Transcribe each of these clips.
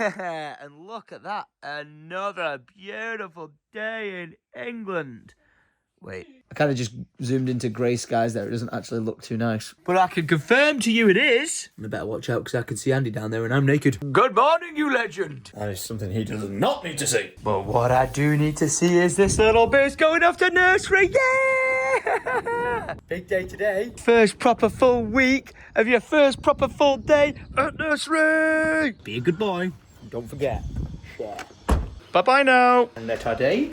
Yeah, and look at that. Another beautiful day in England. Wait, I kind of just zoomed into grey skies there. It doesn't actually look too nice. But I can confirm to you it is. And I better watch out because I can see Andy down there and I'm naked. Good morning, you legend. That is something he does not need to see. But what I do need to see is this little bitch going off to nursery. Yeah! Big day today. First proper full week of your first proper full day at nursery. Be a good boy. Don't forget. Share. Bye-bye now. And let our day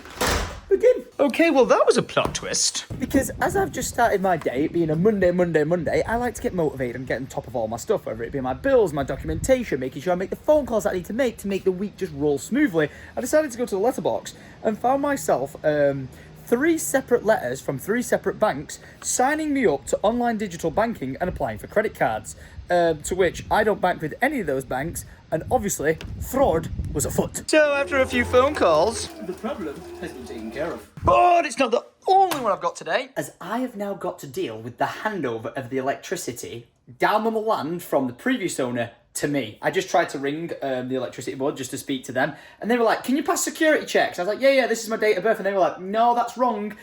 begin. Okay, well that was a plot twist. Because as I've just started my day, it being a Monday, I like to get motivated and get on top of all my stuff, whether it be my bills, my documentation, making sure I make the phone calls that I need to make the week just roll smoothly. I decided to go to the letterbox and found myself 3 separate letters from 3 separate banks signing me up to online digital banking and applying for credit cards, to which I don't bank with any of those banks, and obviously fraud was afoot. So after a few phone calls, the problem has been taken care of. But it's not the only one I've got today, as I have now got to deal with the handover of the electricity down on the land from the previous owner to me. I just tried to ring the electricity board just to speak to them, and they were like, can you pass security checks? I was like, yeah, this is my date of birth, and they were like, no, that's wrong.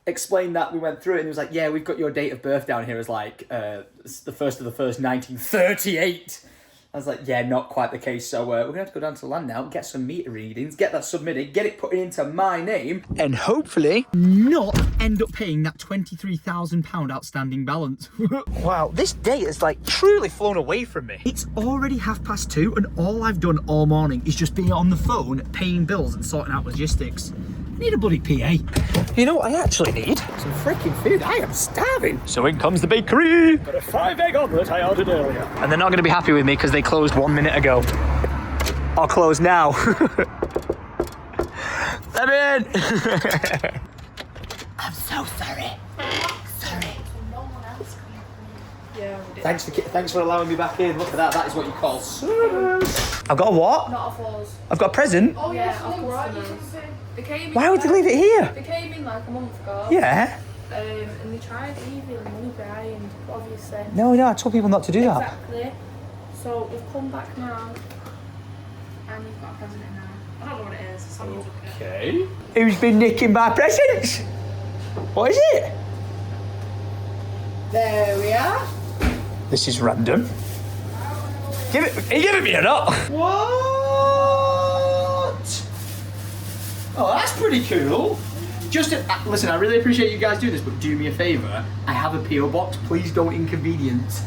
Explained that, we went through it, and it was like, yeah, we've got your date of birth down here as like the 1st of the 1st, 1938. I was like, yeah, not quite the case. So we're going to have to go down to the land now, get some meter readings, get that submitted, get it put into my name, and hopefully not end up paying that £23,000 outstanding balance. Wow, this day has like truly flown away from me. It's already 2:30, and all I've done all morning is just be on the phone, paying bills and sorting out logistics. I need a bloody PA. You know what I actually need? Some freaking food. I am starving. So in comes the bakery. Got a 5-egg omelette I ordered earlier. And they're not going to be happy with me because they closed 1 minute ago. I'll close now. Let me in. I'm so sorry. Sorry. Yeah, thanks for allowing me back in. Look at that. That is what you call service. I've got a what? Not a falls. I've got a present. Oh yeah, of customers. Why would they leave it here? They came in like a month ago. Yeah. And they tried emailing money behind, obviously. No, I told people not to do that. Exactly. So we've come back now, and we've got a present in there. I don't know what it is. Someone took it. Okay. Who's been nicking my presents? What is it? There we are. This is random. Are you giving me or not? What? Oh, that's pretty cool. Listen, I really appreciate you guys doing this, but do me a favour. I have a PO box. Please don't inconvenience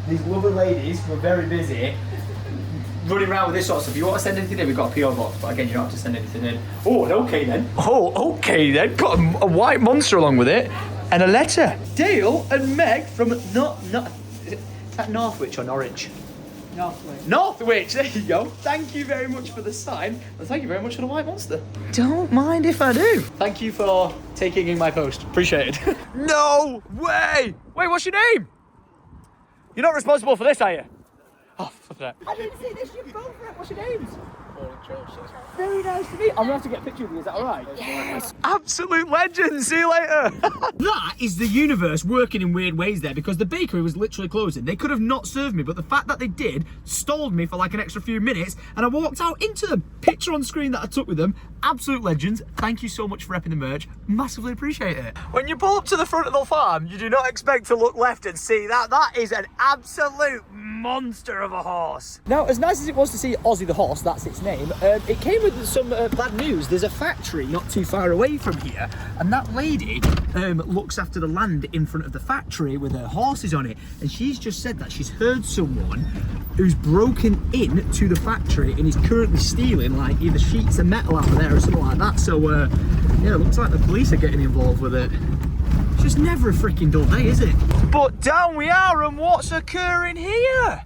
these lovely ladies who are very busy running around with this sort of stuff. If you want to send anything in, we've got a PO box, but again, you don't have to send anything in. Oh, okay then. Got a white monster along with it and a letter. Dale and Meg from is that Northwich or Norwich? Northwich, there you go. Thank you very much for the sign, and thank you very much for the white monster. Don't mind if I do. Thank you for taking in my post. Appreciate it. No way! Wait, what's your name? You're not responsible for this, are you? Oh, fuck that. I didn't see this. You're both right. What's your names? Very nice to meet you. I'm gonna have to get a picture of you, is that alright? Yes! Absolute legend! See you later! That is the universe working in weird ways there, because the bakery was literally closing. They could have not served me, but the fact that they did stalled me for like an extra few minutes, and I walked out into them. Picture on screen that I took with them. Absolute legends. Thank you so much for repping the merch. Massively appreciate it. When you pull up to the front of the farm, you do not expect to look left and see that. That is an absolute monster of a horse. Now, as nice as it was to see Ozzy the horse, that's its name, it came with some bad news. There's a factory not too far away from here, and that lady looks after the land in front of the factory with her horses on it, and she's just said that she's heard someone who's broken in to the factory and is currently stealing like either sheets of metal out of there or something like that. So yeah, it looks like the police are getting involved with it. It's just never a freaking dull day, is it? But down we are, and what's occurring here?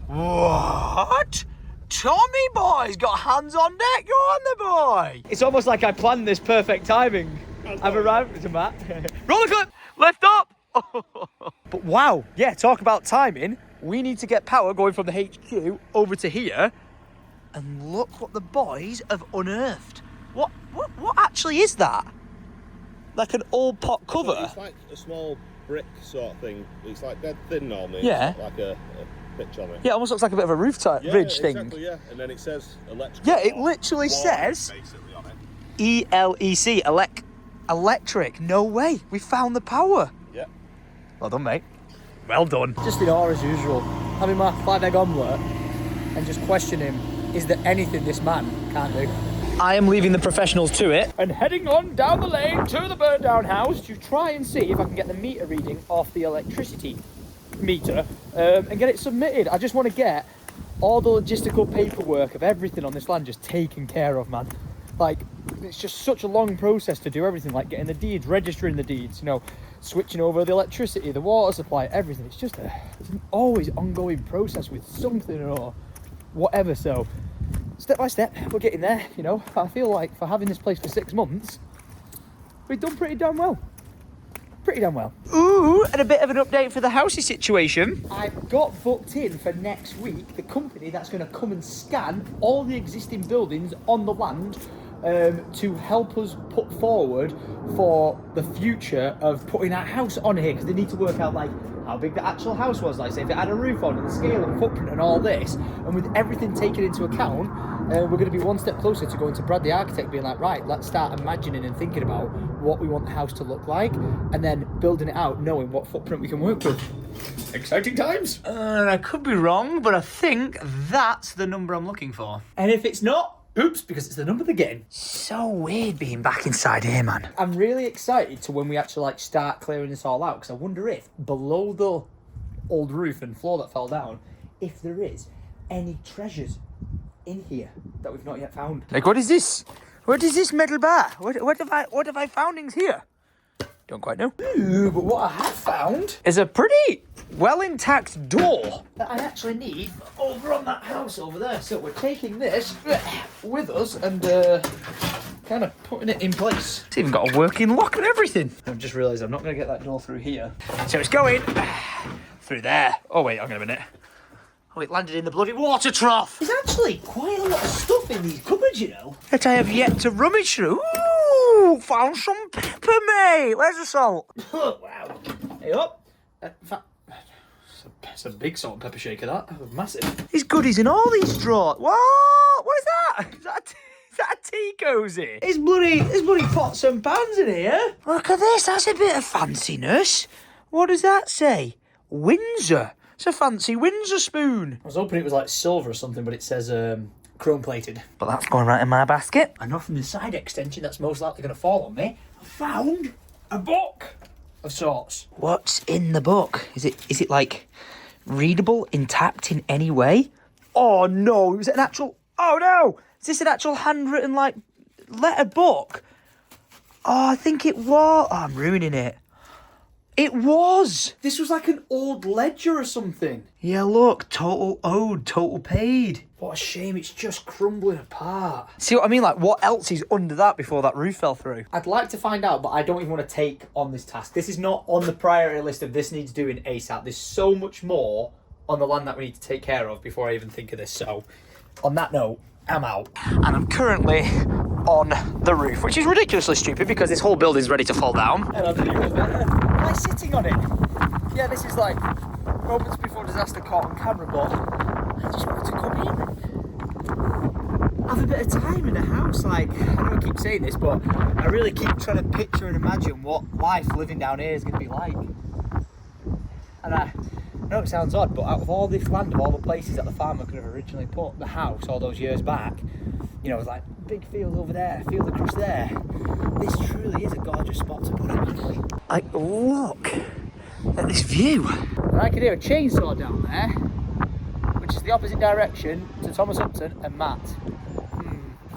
What? Tommy boy's got hands on deck. Go on the boy. It's almost like I planned this perfect timing. I've arrived to Matt. Roller clip, lift up. But wow, yeah, talk about timing. We need to get power going from the HQ over to here. And look what the boys have unearthed. What actually is that? Like an old pot cover? It's like a small brick sort of thing. It's like dead thin normally. Yeah. It's like a pitch on it. Yeah, it almost looks like a bit of a roof type ridge thing. Exactly, yeah. And then it says electric. Yeah, it literally says basically on it. ELEC, electric. No way. We found the power. Yeah. Well done, mate. Well done. Just in awe as usual. Having my 5-egg omelette and just questioning, is there anything this man can't do? I am leaving the professionals to it and heading on down the lane to the burnt down house to try and see if I can get the meter reading off the electricity meter and get it submitted. I just want to get all the logistical paperwork of everything on this land just taken care of, man. Like, it's just such a long process to do everything, like getting the deeds, registering the deeds, you know, switching over the electricity, the water supply, everything. It's just it's an always ongoing process with something or whatever. So step by step, we're getting there, you know. I feel like for having this place for 6 months, we've done pretty damn well. Pretty damn well. Ooh, and a bit of an update for the housey situation. I've got booked in for next week the company that's going to come and scan all the existing buildings on the land to help us put forward for the future of putting our house on here, because they need to work out like how big the actual house was, like say if it had a roof on and the scale and footprint and all this. And with everything taken into account, we're going to be one step closer to going to Brad the architect being like, right, let's start imagining and thinking about what we want the house to look like and then building it out knowing what footprint we can work with. Exciting times. I could be wrong, but I think that's the number I'm looking for. And if it's not, oops, because it's the number they're getting. So weird being back inside here, man. I'm really excited to when we actually like start clearing this all out, because I wonder if below the old roof and floor that fell down, if there is any treasures in here that we've not yet found. Like, what is this? What is this metal bar? What have I found in here? Don't quite know. Ooh, but what I have found is a pretty well intact door that I actually need over on that house over there. So we're taking this with us and kind of putting it in place. It's even got a working lock and everything. I've just realised I'm not going to get that door through here. So it's going through there. Oh wait, hang on a minute. Oh, it landed in the bloody water trough. There's actually quite a lot of stuff in these cupboards, you know, that I have yet to rummage through. Ooh, found some pepper, mate. Where's the salt? Oh, wow. Hey up. It's a big salt and pepper shaker, that. Massive. These goodies in all these drawers. What? What is that? Is that a tea cozy? There's bloody pots and pans in here. Look at this. That's a bit of fanciness. What does that say? Windsor. It's a fancy Windsor spoon. I was hoping it was like silver or something, but it says chrome plated. But that's going right in my basket. I know from the side extension that's most likely going to fall on me. I found a book of sorts. What's in the book? Is it like readable, intact in any way? Oh no, is it an actual... Oh no! Is this an actual handwritten like letter book? Oh, I think it was... Oh, I'm ruining it. It was! This was like an old ledger or something. Yeah, look, total owed, total paid. What a shame, it's just crumbling apart. See what I mean? Like, what else is under that before that roof fell through? I'd like to find out, but I don't even want to take on this task. This is not on the priority list of this needs doing ASAP. There's so much more on the land that we need to take care of before I even think of this. So, on that note, I'm out. And I'm currently on the roof, which is ridiculously stupid because this whole building's ready to fall down. And am I sitting on it? Yeah, this is like moments before disaster caught on camera, but I just wanted to come in, have a bit of time in a house. Like, I know I keep saying this, but I really keep trying to picture and imagine what life living down here is going to be like. And I know it sounds odd, but out of all this land, of all the places that the farmer could have originally put the house all those years back, you know, it's like big field over there, field across there. This truly is a gorgeous spot to put it. Like, look at this view. And I can hear a chainsaw down there, which is the opposite direction to Thomas Upton and Matt.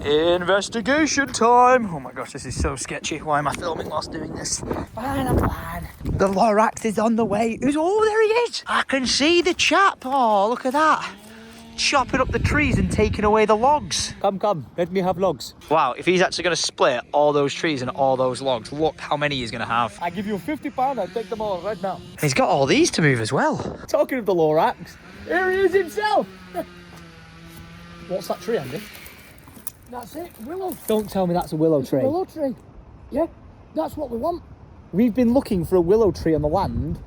Investigation time! Oh my gosh, this is so sketchy. Why am I filming whilst doing this? Fine, I'm fine. The Lorax is on the way. Oh, there he is! I can see the chap. Oh, look at that. Chopping up the trees and taking away the logs. Come, let me have logs. Wow, if he's actually going to split all those trees and all those logs, look how many he's going to have. I give you £50, I'll take them all right now. And he's got all these to move as well. Talking of the Lorax, here he is himself. What's that tree, Andy? That's it, willow. Don't tell me that's a willow tree. A willow tree. Yeah, that's what we want. We've been looking for a willow tree on the land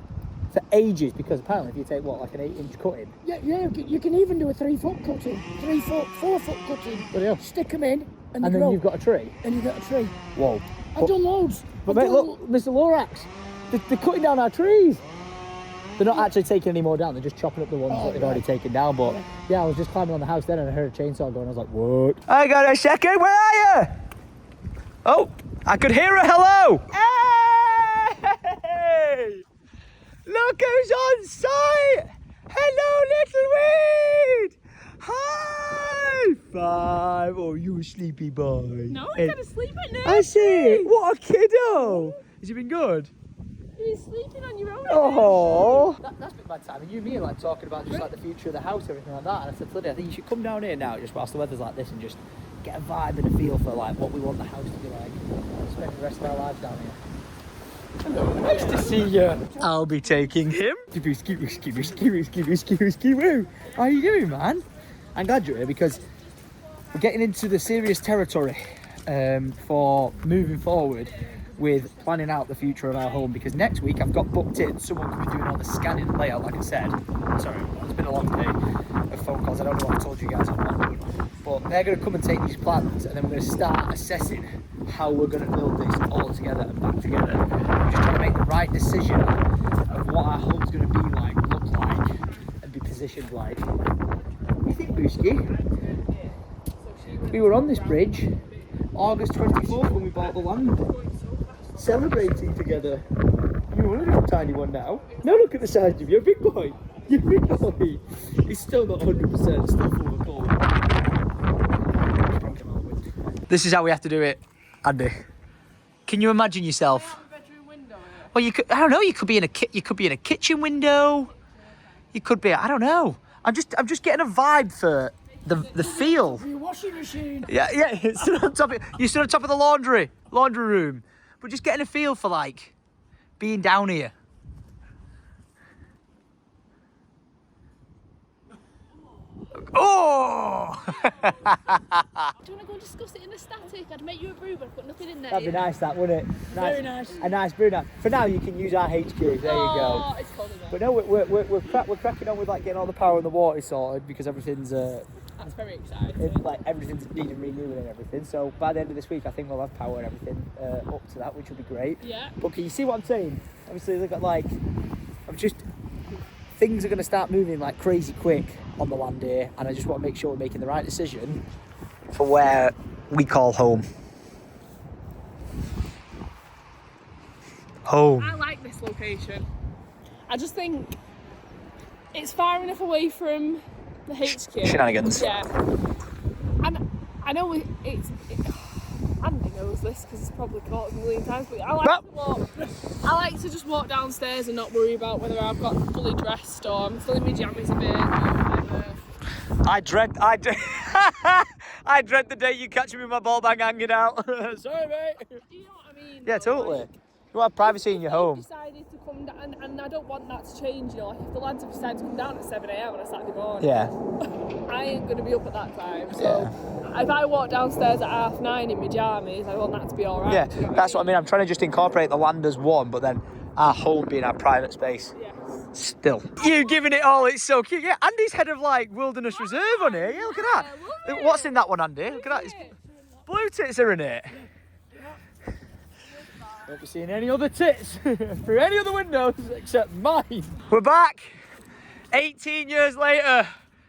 for ages, because apparently if you take, what, like an 8-inch cutting? Yeah, you can even do a 3-foot cutting, 3 foot, 4 foot cutting. Bloody hell. Stick them in, and And they then grow. you've got a tree? And you get a tree. Whoa. I've done loads. But I've mate, done- look, Mr. Lorax, they're cutting down our trees. They're not actually taking any more down, they're just chopping up the ones that they've already taken down. But yeah, I was just climbing on the house then and I heard a chainsaw going. I was like, what? I got a second, where are you? Oh, I could hear a hello. Hey! Look who's on site! Hello, little weed! High five! Oh, you a sleepy boy. No, I gotta sleep at night. I see. What a kiddo! Has he been good? You're sleeping on your own. Oh, that's been my time. And you and me are like talking about just like the future of the house, everything like that. And I said to Lydia, I think you should come down here now, just whilst the weather's like this, and just get a vibe and a feel for like what we want the house to be like. Spend the rest of our lives down here. Hello, nice to see you. I'll be taking him. How are you doing, man? I'm glad you're here because we're getting into the serious territory for moving forward with planning out the future of our home, because next week I've got booked in someone could be doing all the scanning and layout, like I said. Sorry, it's been a long day of phone calls. I don't know what I told you guys or not, but they're going to come and take these plans, and then we're going to start assessing how we're going to build this all together and back together. We're just trying to make the right decision of what our home's going to be like, look like, and be positioned like. What do you think, Booski? We were on this bridge August 24th when we bought the land, celebrating together. You're a little tiny one now. Now look at the size of you, you're a big boy. You're a big boy. He's still not 100%, still full of cold. This is how we have to do it, Andy. Can you imagine yourself? Well, you could. I don't know. You could be in a kitchen window. You could be. I don't know. I'm just getting a vibe for the feel. Your washing machine. Yeah. You stood on top of the laundry room, but just getting a feel for like being down here. Oh! Do you want to go and discuss it in the static? I'd make you a brew, but I've got nothing in there. That'd be nice, that, wouldn't it? Very nice. A nice brew now. For now, you can use our HQ. There you go. Oh, it's cold in there. But no, we're cracking on with like getting all the power and the water sorted, because everything's That's very exciting. like everything's needing renewing and everything. So by the end of this week, I think we'll have power and everything up to that, which will be great. Yeah. But can you see what I'm saying? Obviously, look at like things are going to start moving like crazy quick on the land here, and I just want to make sure we're making the right decision for where we call home. Home. I like this location. I just think it's far enough away from the HQ. Shenanigans. Yeah. And I know Andy knows this because he's probably caught us a million times, but I like to just walk downstairs and not worry about whether I've got fully dressed or I'm still in my jammies a bit. I dread the day you catch me with my ball bag hanging out. Sorry, mate. Do you know what I mean? Yeah, totally. You want privacy in your home. Decided to come down, and I don't want that to change. You know, like if the lads have decided to come down at 7 a.m. on a Saturday morning, Yeah. I ain't gonna be up at that time. So if I walk downstairs at 9:30 in my jammies, I want that to be all right. Yeah, that's what I mean. I'm trying to just incorporate the land as one, but then our home being our private space. Yes. Still. You giving it all, it's so cute. Yeah, Andy's head of like wilderness reserve on here. Yeah, look at that. What's in that one, Andy? Look at that. It's blue tits are in it. Won't be seeing any other tits through any other windows except mine. We're back. 18 years later,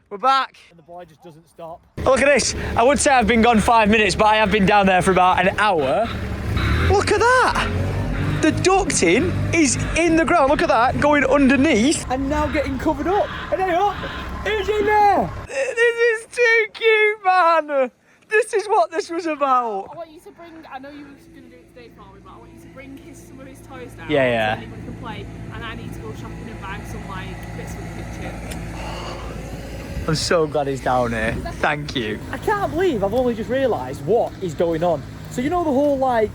we're back. And the boy just doesn't stop. Look at this. I would say I've been gone 5 minutes, but I have been down there for about an hour. Look at that. The ducting is in the ground. Look at that, going underneath and now getting covered up. And there you are. Who's in there? This is too cute, man. This is what this was about. I want you to bring. I know you were going to do it today for me, but I want you to bring some of his toys down. Yeah. So anyone can play, and I need to go shopping and buy some like bits for the kitchen. I'm so glad he's down here. Thank you. I can't believe I've only just realised what is going on. So you know the whole like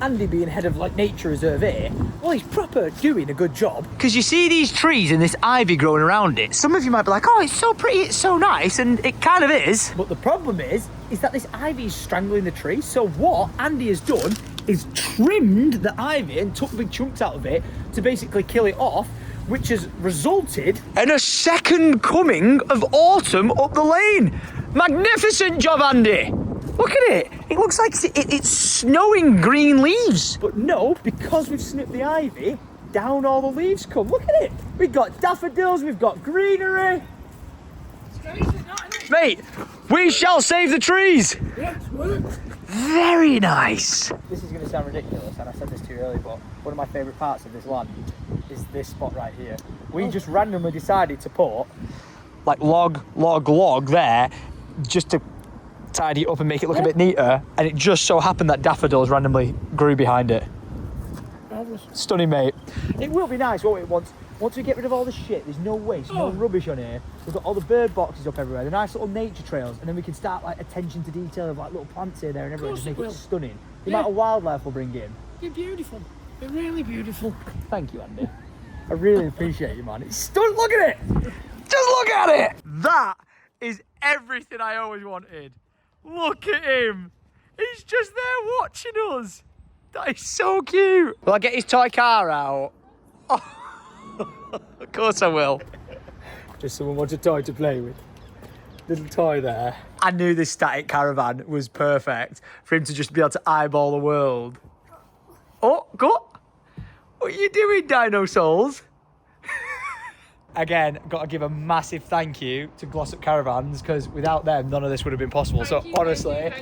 Andy being head of like nature reserve here? Well, he's proper doing a good job. Because you see these trees and this ivy growing around it. Some of you might be like, oh, it's so pretty, it's so nice, and it kind of is. But the problem is that this ivy is strangling the tree. So what Andy has done is trimmed the ivy and took big chunks out of it to basically kill it off, which has resulted in a second coming of autumn up the lane. Magnificent job, Andy. Look at it. It looks like it's snowing green leaves. But no, because we've snipped the ivy, down all the leaves come. Look at it. We've got daffodils, we've got greenery. Mate, we shall save the trees. Very nice. This is going to sound ridiculous, and I said this to you earlier, but one of my favourite parts of this land is this spot right here. We just randomly decided to put like log there just to tidy it up and make it look a bit neater, and it just so happened that daffodils randomly grew behind it. Stunning, mate. It will be nice, won't it, once we get rid of all the shit, there's no waste, no rubbish on here. We've got all the bird boxes up everywhere, the nice little nature trails, and then we can start like attention to detail of like little plants here, there and everywhere, just make it stunning. The amount of wildlife we'll bring in. You're beautiful. You're really beautiful. Thank you, Andy. I really appreciate you, man. It's stunning. Look at it. Just look at it. That is everything I always wanted. Look at him. He's just there watching us. That is so cute. Will I get his toy car out? Oh. Of course I will. Just someone wants a toy to play with. Little toy there. I knew this static caravan was perfect for him to just be able to eyeball the world. Oh, go. What are you doing, Dinosaurs? Again, got to give a massive thank you to Glossop Caravans, because without them, none of this would have been possible. Honestly,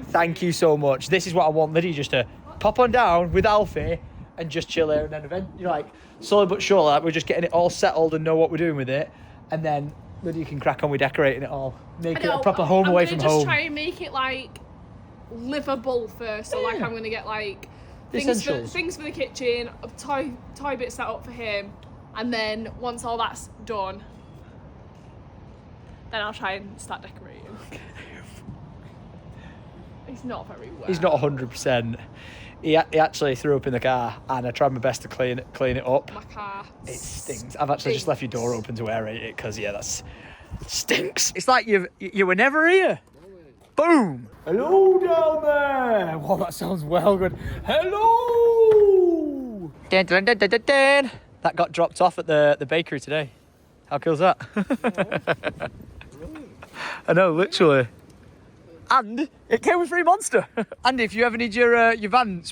thank you so much. This is what I want Lydia just to pop on down with Alfie and just chill here, and then like slowly but surely, like, we're just getting it all settled and know what we're doing with it, and then Lydia can crack on with decorating it all, make it a proper home away from home. I'm just try and make it like livable first. So like I'm gonna get like things for the kitchen, a toy bit set up for him, and then once all that's done, then I'll try and start decorating. He's not very well. He's not 100%. He actually threw up in the car, and I tried my best to clean it up. My car. It stinks. I've actually just left your door open to aerate it, because yeah, that's stinks. It's like you were never here. Boom. Hello down there. Wow, that sounds well good. Hello. Dun, dun, dun, dun, dun, dun. That got dropped off at the bakery today. How cool is that? I know, literally. And it came with free Monster. Andy, if you ever need your van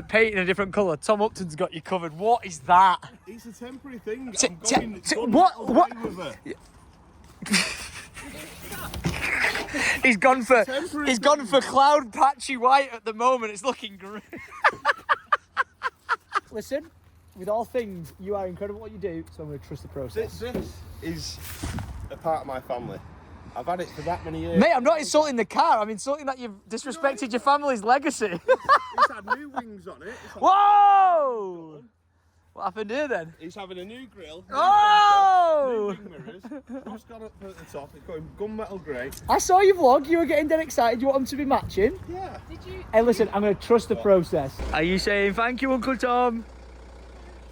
paint in a different colour, Tom Upton's got you covered. What is that? It's a temporary thing. What? He's gone for cloud patchy white at the moment. It's looking great. Listen, with all things, you are incredible at what you do, so I'm going to trust the process. This is a part of my family. I've had it for that many years. Mate, I'm not insulting the car. I'm insulting that you've disrespected your family's legacy. It's had new wings on it. Whoa! What happened here then? He's having a new grille. Oh! New wing mirrors. What's got up at the top? It's got gunmetal grey. I saw your vlog. You were getting dead excited. You want them to be matching? Yeah. Did you? Hey, listen, I'm going to trust the process. Are you saying thank you, Uncle Tom?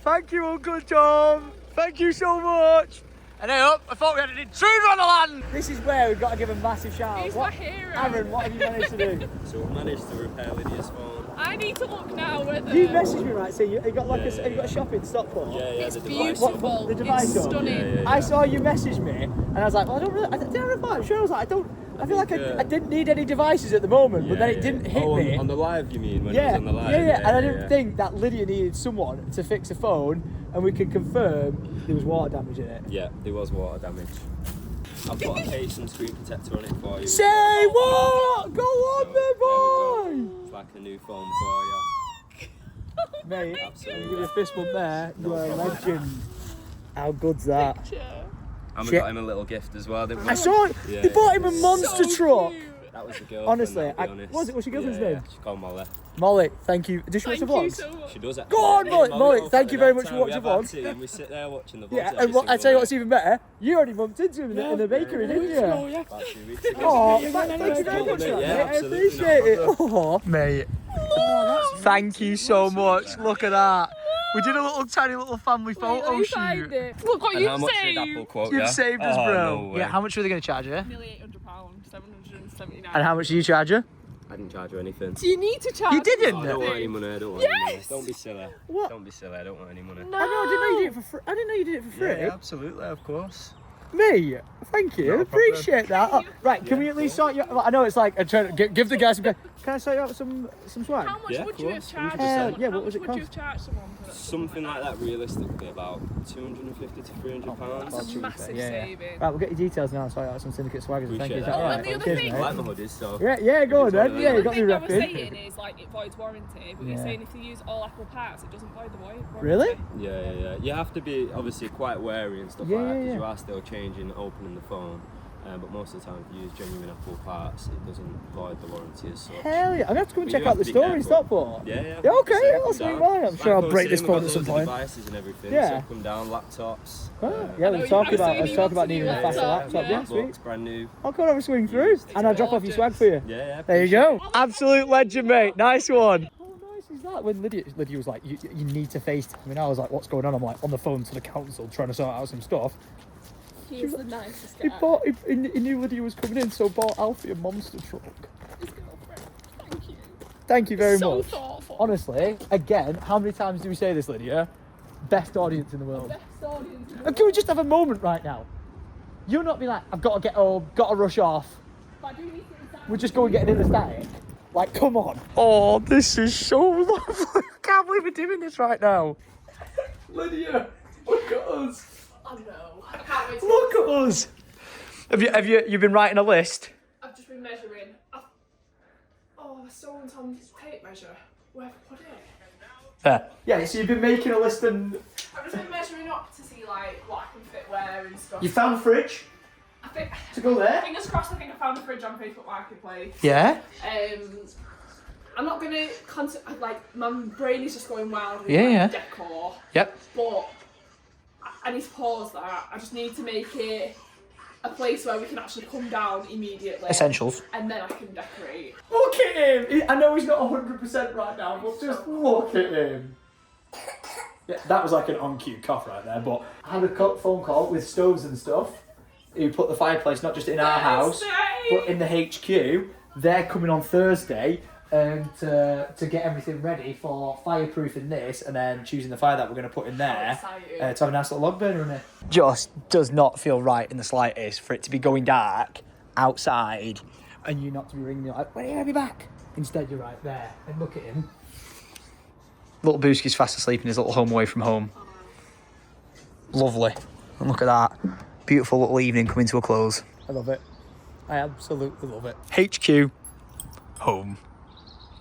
Thank you, Uncle Tom. Thank you so much. And hey up, I thought we had an intruder on the land! This is where we've got to give a massive shout out. He's my hero. Aaron, what have you managed to do? So we managed to repair Lydia's phone. I need to look now whether... You messaged me, right, saying you got like you got a shop in Stockport? Yeah, It's the beautiful. device. The device it's shop? stunning. Yeah. I saw you message me, and I was like, well, I did I reply? I'm sure I was like, I feel like I didn't need any devices at the moment, but then it didn't hit me. On the live, you mean? When it was on the live? Yeah, and I didn't think that Lydia needed someone to fix a phone, and we could confirm there was water damage in it. Yeah, there was water damage. I've got a case and screen protector on it for you. Say what? Go on, there, boy! It's like a new phone for you. Mate, Absolutely. give you a fist bump there. You are a legend. How good's that? And we Shit. got him a little gift as well, didn't we? I saw it. Yeah, They bought him a monster So truck. cute. That was the girl. Honestly, what's your girlfriend's name? Yeah, she's called Molly. Molly, thank you. Does she watch Thank the you vlogs? so much. She does it. Go on, Molly, goes thank for you it very that much for time. watching We have vlogs. had tea and we sit there watching the vlogs. Yeah, every and I single tell you what's night. even better. You already bumped into him in the bakery, didn't you? About 2 weeks ago. Oh, thank you very much. Yeah, Mate. I absolutely, appreciate it. no Oh, mate. Thank you so much. Look at that. We did a tiny little family Wait, let photo me shoot. find it. Look what And how you've much did Apple saved. quote You've you? saved us, Oh, bro. no way. Yeah, how much were they going to charge you? Nearly £800, 779. And how much do you charge you? I didn't charge her anything. Do you need to charge? You didn't? I don't want any money. I don't want any money. Yes! Don't be silly. What? Don't be silly. I don't want any money. No. I know, I didn't know you did it for free. I didn't know you did it for free. Yeah, absolutely, of course. Me? Thank you. Not a Appreciate that. Oh, right, can Yeah, we at least cool. sort you out? I know it's like, I'm trying to give the guys some... Can I sort you out some swag? How much Yeah, would of you have course, charged 100%. someone? Yeah, How what was much it would you cost? have charged someone for Something like that, realistically, about 250 to 300 pounds. That's a massive saving. Right, we'll get your details now and sort you out some Syndicate swag. Thank you. Appreciate Is that. that all right? And the other Cheers, thing- I mate. like my hoodies, so. Yeah, go on If it's one then. of Yeah, them. you got me The other thing I was repping. saying is like it voids warranty, but Yeah. you're saying if you use all Apple parts, it doesn't void the warranty. Really? Yeah. You have to be obviously quite wary and stuff Yeah, like that yeah, because yeah. you are still changing, opening the phone. But most of the time, if you use genuine Apple parts, it doesn't void the warranty as such. Hell yeah. I'm going to have to go and But check you out have the to be store in careful. Stockport. Yeah. Yeah, okay, So yeah, come I'll swing down. by. I'm Like sure I I'll was break this saying, phone we've at got some loads of point. devices and everything. Yeah. So come down, laptops. Oh, yeah, I know let's you talk guys about say you want to needing a do faster laptop, laptop. Yeah, yeah. sweet. Brand new. I'll go and have a swing through and I'll drop off your swag for you. Yeah. There you go. Absolute legend, mate. Nice one. How nice is that? When Lydia was like, you need to FaceTime. I mean, I was like, what's going on? I'm like on the phone to the council trying to sort out some stuff. He is the nicest He guy. he knew Lydia was coming in, so bought Alfie a monster truck. His girlfriend. Thank you. Thank you very So much. thoughtful. Honestly, again, how many times do we say this, Lydia? Best audience in the world. Best audience. And can we just have a moment right now? You'll not be like, I've got to get home, got to rush off. But I do need to We're just going getting in the static. Like, come on. Oh, this is so lovely. I can't believe we're doing this right now. Lydia, look at us. I know. I can't wait to Look at us. Have you been writing a list? I've just been measuring. Oh, someone's on his tape measure. Where have I put it? There. Yeah, so you've been making a list and I've just been measuring up to see like what I can fit where and stuff. you found a fridge I think. to go there? Fingers crossed. I think I found a fridge on Facebook Marketplace. Yeah. I'm not gonna like my brain is just going wild with Yeah, like, yeah. decor. Yep. But I need to pause that. I just need to make it a place where we can actually come down immediately. Essentials. And then I can decorate. Look at him. I know he's not 100% right now, but just look at him. Yeah, that was like an on-cue cough right there, but I had a phone call with stoves and stuff. Who put the fireplace not just in our house, but in the HQ. They're coming on Thursday to get everything ready for fireproofing this and then choosing the fire that we're going to put in there to have a nice little log burner in it. Just does not feel right in the slightest for it to be going dark outside and you not to be ringing me like, when are you going to be back? Instead you're right there and look at him. Little Booski's fast asleep in his little home away from home. Lovely. And look at that. Beautiful little evening coming to a close. I love it. I absolutely love it. HQ. Home.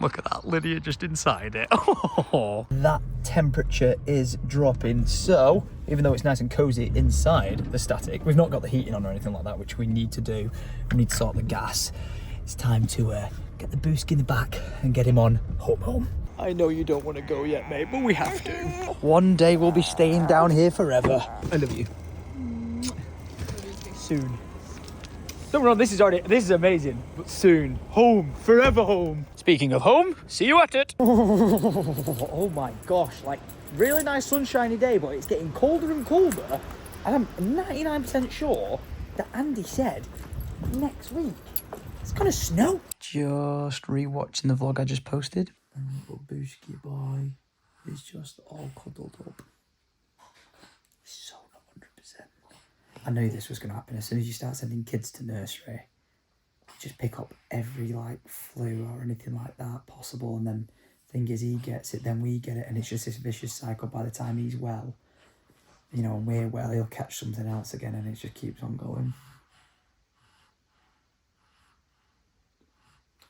Look at that, Lydia just inside it. Oh. That temperature is dropping, so even though it's nice and cozy inside the static, we've not got the heating on or anything like that, which we need to do. We need to sort the gas. It's time to get the Booski in the back and get him on home. I know you don't want to go yet, mate, but we have to. One day we'll be staying down here forever. I love you. Soon. Don't get me wrong, this is amazing, but soon. Home, forever home. Speaking of home, see you at it. Oh my gosh, like really nice sunshiny day, but it's getting colder and colder. And I'm 99% sure that Andy said next week it's gonna snow. Just rewatching the vlog I just posted. And little Booski boy is just all cuddled up. So not 100%. I knew this was going to happen. As soon as you start sending kids to nursery, just pick up every like flu or anything like that possible, and then thing is he gets it, then we get it, and it's just this vicious cycle. By the time he's well, you know, and we're well, he'll catch something else again, and it just keeps on going.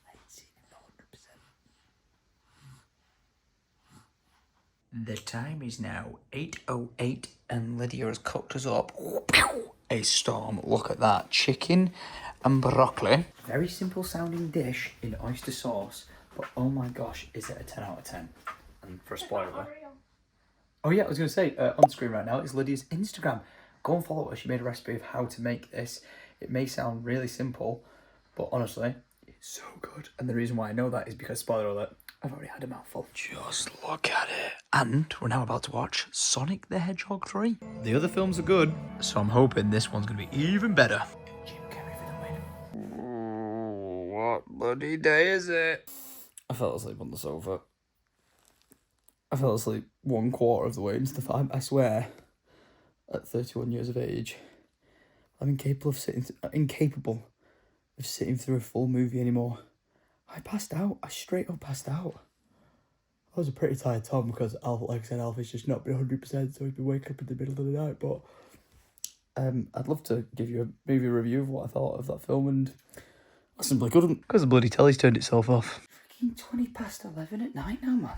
I ain't seen him 100%. The time is now 8:08 and Lydia has cooked us up a storm. Look at that. Chicken and broccoli. Very simple sounding dish in oyster sauce, but oh my gosh, is it a 10 out of 10? And for a spoiler. Oh yeah, I was going to say, on screen right now is Lydia's Instagram. Go and follow her. She made a recipe of how to make this. It may sound really simple, but honestly, it's so good. And the reason why I know that is because, spoiler alert, I've already had a mouthful. Just look at it. And we're now about to watch Sonic the Hedgehog 3. The other films are good, so I'm hoping this one's going to be even better. Jim Carrey for the win. What What bloody day is it? I fell asleep on the sofa. I fell asleep 1/4 of the way into the film. I swear, at 31 years of age, I'm incapable of sitting through a full movie anymore. I passed out. I straight up passed out. I was a pretty tired Tom because, like I said, Alfie's just not been 100%, so he's been waking up in the middle of the night. But I'd love to give you maybe a review of what I thought of that film, and I simply couldn't because the bloody telly's turned itself off. Fucking 11 at night now, man.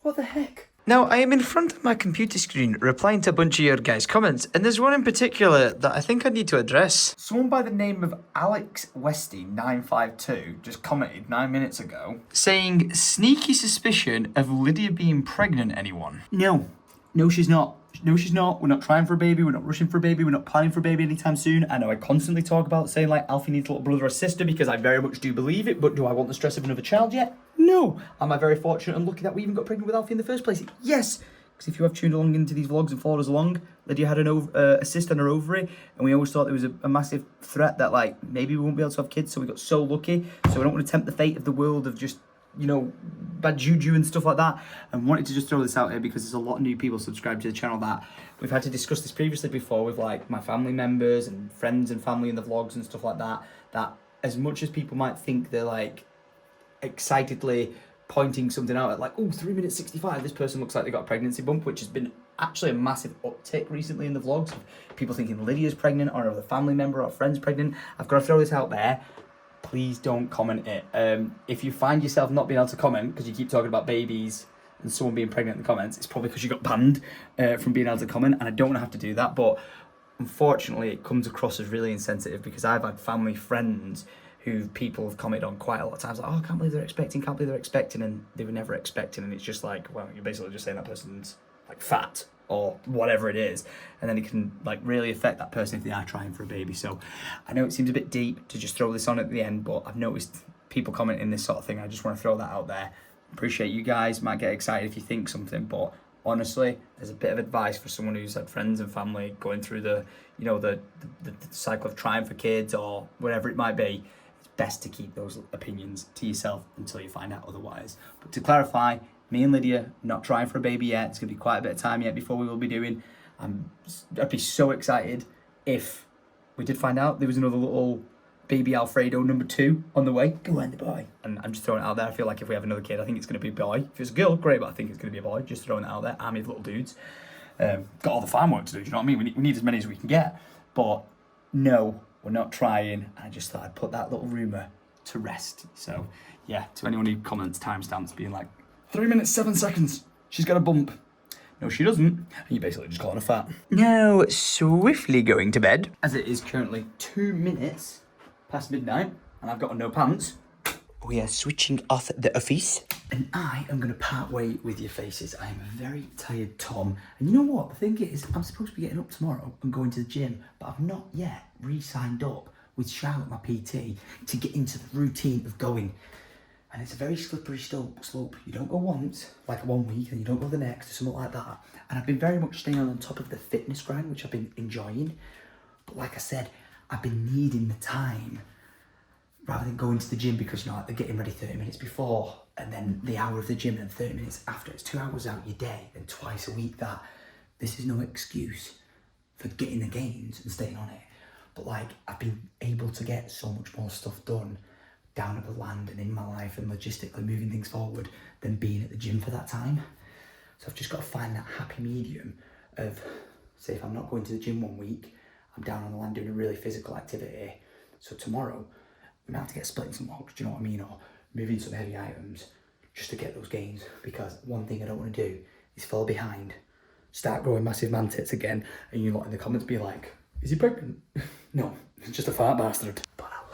What the heck? Now, I am in front of my computer screen replying to a bunch of your guys' comments, and there's one in particular that I think I need to address. Someone by the name of Alex Westy952 just commented 9 minutes ago saying, sneaky suspicion of Lydia being pregnant, anyone? No, she's not. No, she's not. We're not trying for a baby. We're not rushing for a baby. We're not planning for a baby anytime soon. I know I constantly talk about saying like Alfie needs a little brother or sister because I very much do believe it, but do I want the stress of another child yet? No. Am I very fortunate and lucky that we even got pregnant with Alfie in the first place? Yes. Because if you have tuned along into these vlogs and followed us along, Lydia had a cyst on her ovary, and we always thought there was a massive threat that like maybe we won't be able to have kids, so we got so lucky. So I don't want to tempt the fate of the world of just, you know, bad juju and stuff like that, and wanted to just throw this out here because there's a lot of new people subscribed to the channel that we've had to discuss this previously before with like my family members and friends and family in the vlogs and stuff like that, that as much as people might think they're like excitedly pointing something out at like, oh, 3 minutes 65, this person looks like they got a pregnancy bump, which has been actually a massive uptick recently in the vlogs, people thinking Lydia's pregnant or another family member or friend's pregnant. I've got to throw this out there. Please don't comment it. If you find yourself not being able to comment because you keep talking about babies and someone being pregnant in the comments, it's probably because you got banned from being able to comment, and I don't want to have to do that, but unfortunately it comes across as really insensitive because I've had family friends who people have commented on quite a lot of times, like, oh, I can't believe they're expecting, and they were never expecting, and it's just like, well, you're basically just saying that person's like fat or whatever it is, and then it can like really affect that person if they are trying for a baby. So I know it seems a bit deep to just throw this on at the end, but I've noticed people commenting this sort of thing. I just want to throw that out there. Appreciate you guys, might get excited if you think something, but honestly, there's a bit of advice for someone who's had friends and family going through the, you know, the cycle of trying for kids or whatever it might be. It's best to keep those opinions to yourself until you find out otherwise. But to clarify, me and Lydia not trying for a baby yet. It's gonna be quite a bit of time yet before we will be doing. I'd be so excited if we did find out there was another little baby Alfredo number 2 on the way. Go on, the boy. And I'm just throwing it out there. I feel like if we have another kid, I think it's gonna be a boy. If it's a girl, great, but I think it's gonna be a boy. Just throwing it out there. Army of little dudes. Got all the farm work to do. Do you know what I mean? We need as many as we can get. But no, we're not trying. I just thought I'd put that little rumor to rest. So yeah, to anyone who comments timestamps being like 3 minutes 7 seconds, she's got a bump. No, she doesn't. And you basically just calling her fat. Now, swiftly going to bed, as it is currently 2 minutes past midnight, and I've got no pants. We are switching off the office. And I am going to part way with your faces. I am a very tired Tom. And you know what? The thing is, I'm supposed to be getting up tomorrow and going to the gym, but I've not yet re-signed up with Charlotte, my PT, to get into the routine of going. And it's a very slippery slope. You don't go once, like 1 week, and you don't go the next, or something like that. And I've been very much staying on top of the fitness grind, which I've been enjoying. But like I said, I've been needing the time rather than going to the gym because, you know, like they're getting ready 30 minutes before, and then the hour of the gym, and 30 minutes after. It's 2 hours out your day, and twice a week. That this is no excuse for getting the gains and staying on it. But like, I've been able to get so much more stuff done down at the land and in my life and logistically moving things forward than being at the gym for that time. So I've just got to find that happy medium of, say if I'm not going to the gym 1 week, I'm down on the land doing a really physical activity. So tomorrow, we might have to get splitting some logs, do you know what I mean? Or moving some heavy items just to get those gains. Because one thing I don't want to do is fall behind, start growing massive man tits again, and you lot in the comments be like, is he pregnant? No, it's just a fat bastard. But I